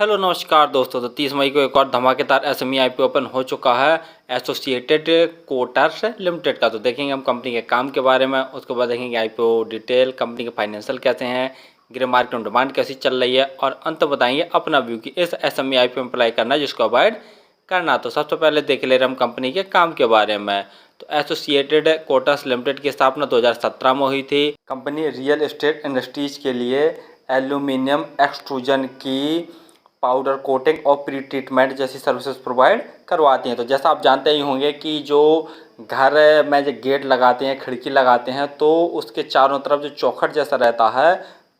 Hello नमस्कार दोस्तों। तो 30 मई को एक और धमाकेदार एसएमई आईपीओ ओपन हो चुका है एसोसिएटेड कोटर्स लिमिटेड का। तो देखेंगे हम कंपनी के काम के बारे में, उसके बाद देखेंगे आईपीओ डिटेल, कंपनी के फाइनेंशियल कैसे हैं, ग्रे मार्केट में डिमांड कैसी चल रही है, और अंत बताएंगे अपना व्यू कि इस एसएमई आईपीओ में अप्लाई करना जिसको अवॉइड करना। तो सबसे पहले देख ले रहे हम कंपनी के काम के बारे में। तो एसोसिएटेड कोटर्स लिमिटेड की स्थापना 2017 में हुई थी। कंपनी रियल एस्टेट इंडस्ट्रीज के लिए एल्यूमिनियम एक्सट्रूजन की पाउडर कोटिंग और प्री ट्रीटमेंट जैसी सर्विसेज प्रोवाइड करवाती हैं। तो जैसा आप जानते ही होंगे कि जो घर में जो गेट लगाते हैं, खिड़की लगाते हैं, तो उसके चारों तरफ जो चौखट जैसा रहता है,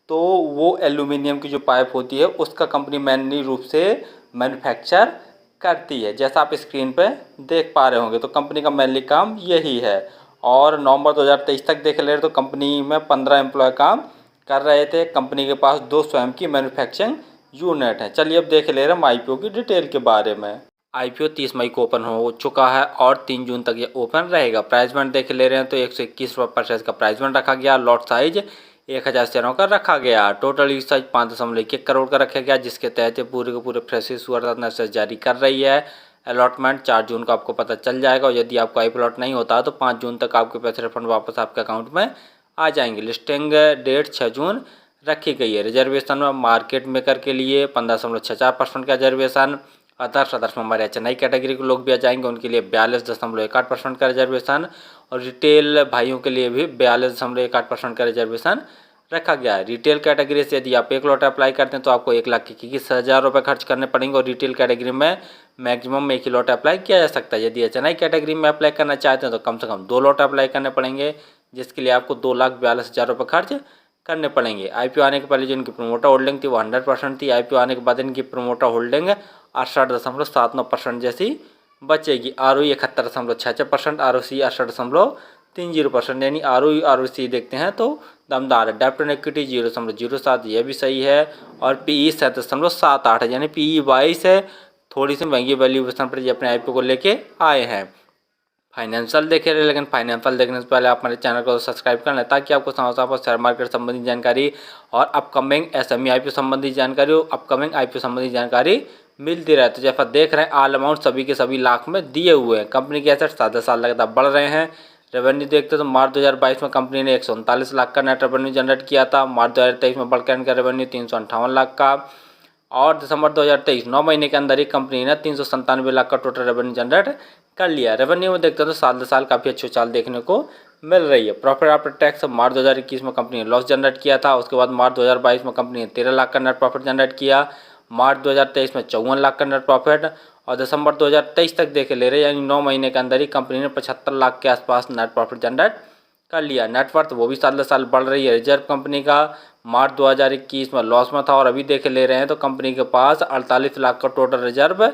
तो वो एल्यूमिनियम की जो पाइप होती है उसका कंपनी मेनली रूप से मैन्युफैक्चर करती है, जैसा आप स्क्रीन पे देख पा रहे होंगे। तो कंपनी का मेनली काम यही है। और नवंबर 2023 तक देख ले रहे तो कंपनी में 15 एम्प्लॉय काम कर रहे थे। कंपनी के पास 2 स्वयं की मैन्युफैक्चरिंग यूनिट है। चलिए अब देख ले रहे हैं आईपीओ की डिटेल के बारे में। आईपीओ 30 मई को ओपन हो चुका है और 3 जून तक ये ओपन रहेगा। प्राइसमेंट देख ले रहे हैं तो 121 रुपये पर शेयर का प्राइसमेंट रखा गया। लॉट साइज 1000 शेयरों का रखा गया। टोटल यूज साइज 5.1 करोड़ का रखा गया, जिसके तहत पूरे के पूरे फ्रेशेस नर्सेस जारी कर रही है। अलॉटमेंट 4 जून को आपको पता चल जाएगा, और यदि आपको आईपीओ अलॉट नहीं होता तो 5 जून तक आपके पैसे रिफंड वापस आपके अकाउंट में आ जाएंगे। लिस्टिंग डेट 6 जून रखी गई है। रिजर्वेशन में मार्केट मेकर के लिए 15.64% का रिजर्वेशन। अदर्स में हमारे चेन्नई कैटेगरी के लोग भी आ जाएंगे, उनके लिए 42.18% का रिजर्वेशन, और रिटेल भाइयों के लिए भी 42.18% का रिजर्वेशन रखा गया है। रिटेल कैटेगरी से यदि आप एक लॉट अप्लाई करते हैं तो आपको 1,21,000 रुपये खर्च करने पड़ेंगे, और रिटेल कैटेगरी में मैक्सिमम एक ही लॉट अप्लाई किया जा सकता है। यदि चेन्नई कैटेगरी में अप्लाई करना चाहते हैं तो कम से कम 2 लॉट अप्लाई करने पड़ेंगे, जिसके लिए आपको 2,42,000 रुपये खर्च करने पड़ेंगे। आईपीओ आने के पहले जो इनकी प्रोमोटर होल्डिंग थी वो 100% थी। आईपीओ आने के बाद इनकी प्रोमोटर होल्डिंग 68.79% जैसी बचेगी। आरओई 71.66%, आरओसी 68.30%, यानी आरओसी देखते हैं तो दमदार है। डेब्ट इक्विटी 0.07, यह भी सही है। और पीई 37.78 है, यानी पीई 22 है। थोड़ी सी महंगी वैल्यूएशन पर अपने आईपीओ को लेके आए हैं। फाइनेंशियल देखे रहे, लेकिन फाइनेंशियल देखने से पहले आप हमारे चैनल को सब्सक्राइब कर लें, ताकि आपको समय पर शेयर मार्केट संबंधी जानकारी और अपकमिंग एसएमई आईपीओ संबंधी जानकारी और अपकमिंग आईपीओ संबंधी जानकारी मिलती रहे। तो जैसा देख रहे हैं ऑल अमाउंट सभी के सभी लाख में दिए हुए हैं। कंपनी के एसेट साल लगातार बढ़ रहे हैं। रेवेन्यू देखते तो मार्च 2022 में कंपनी ने 139 लाख का नेट रेवेन्यू जनरेट किया था। मार्च 2023 में बढ़कर इनका रेवेन्यू 358 लाख का, और दिसंबर 2023 9 महीने के अंदर ही कंपनी ने 397 लाख का टोटल रेवेन्यू जनरेट कर लिया। रेवेन्यू में देखते हैं तो साल दर साल काफ़ी अच्छी चाल देखने को मिल रही है। प्रॉफिट आफ्टर टैक्स मार्च 2021 में कंपनी ने लॉस जनरेट किया था। उसके बाद मार्च 2022 में कंपनी ने 13 लाख का नेट प्रॉफिट जनरेट किया। मार्च 2023 में 54 लाख का नेट प्रॉफिट, और दिसंबर 2023 तक देखे ले रहे, यानी 9 महीने के अंदर ही कंपनी ने 75 लाख के आसपास नेट प्रॉफिट जनरेट कर लिया। नेटवर्थ वो भी साल दर साल बढ़ रही है। रिजर्व कंपनी का मार्च 2021 में लॉस में था, और अभी देख ले रहे हैं तो कंपनी के पास 48 लाख का टोटल रिजर्व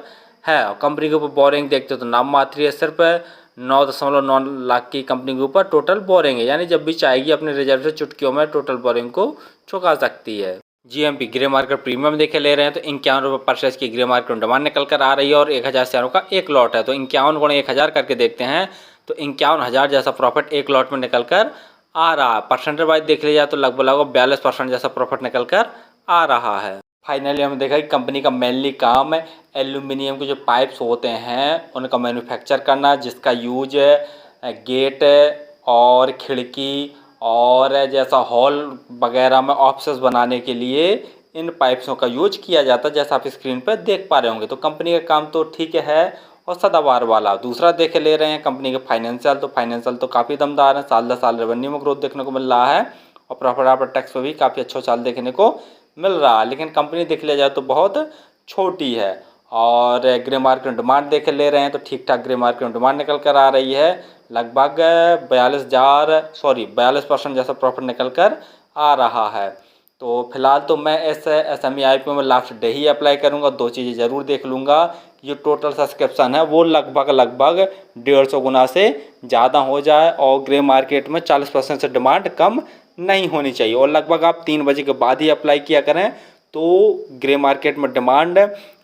है। और कंपनी के ऊपर बोरिंग देखते हो तो नाम मात्र है, सिर्फ 9.9 लाख की कंपनी के ऊपर टोटल बोरिंग है, यानी जब भी चाहेगी अपने रिजर्व से चुटकियों में टोटल बोरिंग को चुका सकती है। जीएमपी ग्रे मार्केट प्रीमियम देखे ले रहे हैं तो 51 रुपये पर शेयर की ग्रे मार्केट में डिमांड निकल कर आ रही है, और 1000 शेयरों का एक लॉट है। तो 51 गुणे 1000 करके देखते हैं तो 51,000 जैसा प्रॉफिट एक लॉट में निकल कर आ रहा है। परसेंटेज वाइज देख लिया तो लगभग 42% जैसा प्रॉफिट निकल कर आ रहा है। फाइनली हमने देखा कि कंपनी का मेनली काम है एल्यूमिनियम के जो पाइप्स होते हैं उनका मैन्युफैक्चर करना, जिसका यूज गेट और खिड़की और जैसा हॉल वगैरह में ऑफिस बनाने के लिए इन पाइप्सों का यूज किया जाता है, जैसा आप स्क्रीन पर देख पा रहे होंगे। तो कंपनी का काम तो ठीक है और सदाबहार वाला। दूसरा देख ले रहे हैं कंपनी के फाइनेंशियल तो काफ़ी दमदार है। साल दर साल रेवेन्यू में ग्रोथ देखने को मिल रहा है, और प्रॉफिट आफ्टर टैक्स में भी काफ़ी अच्छा चाल देखने को मिल रहा है। लेकिन कंपनी देख लिया जाए तो बहुत छोटी है। और ग्रे मार्केट में डिमांड देख ले रहे हैं तो ठीक ठाक ग्रे मार्केट में डिमांड निकल कर आ रही है। लगभग 42% जैसा प्रॉफिट निकल कर आ रहा है। तो फिलहाल तो मैं इस एसएमई आईपीओ में लास्ट डे ही अप्लाई करूंगा। 2 चीज़ें ज़रूर देख लूँगा। जो टोटल सब्सक्रिप्शन है वो लगभग 150 गुना से ज़्यादा हो जाए, और ग्रे मार्केट में 40% से डिमांड कम नहीं होनी चाहिए, और लगभग आप 3 बजे के बाद ही अप्लाई किया करें, तो ग्रे मार्केट में डिमांड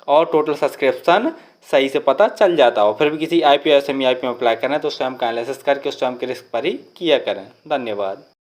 और टोटल सब्सक्रिप्शन सही से पता चल जाता हो। फिर भी किसी आईपीओ एसएमई आईपीओ में अप्लाई करें तो स्वयं का एनालिसिस करके स्वयं के रिस्क पर ही किया करें। धन्यवाद।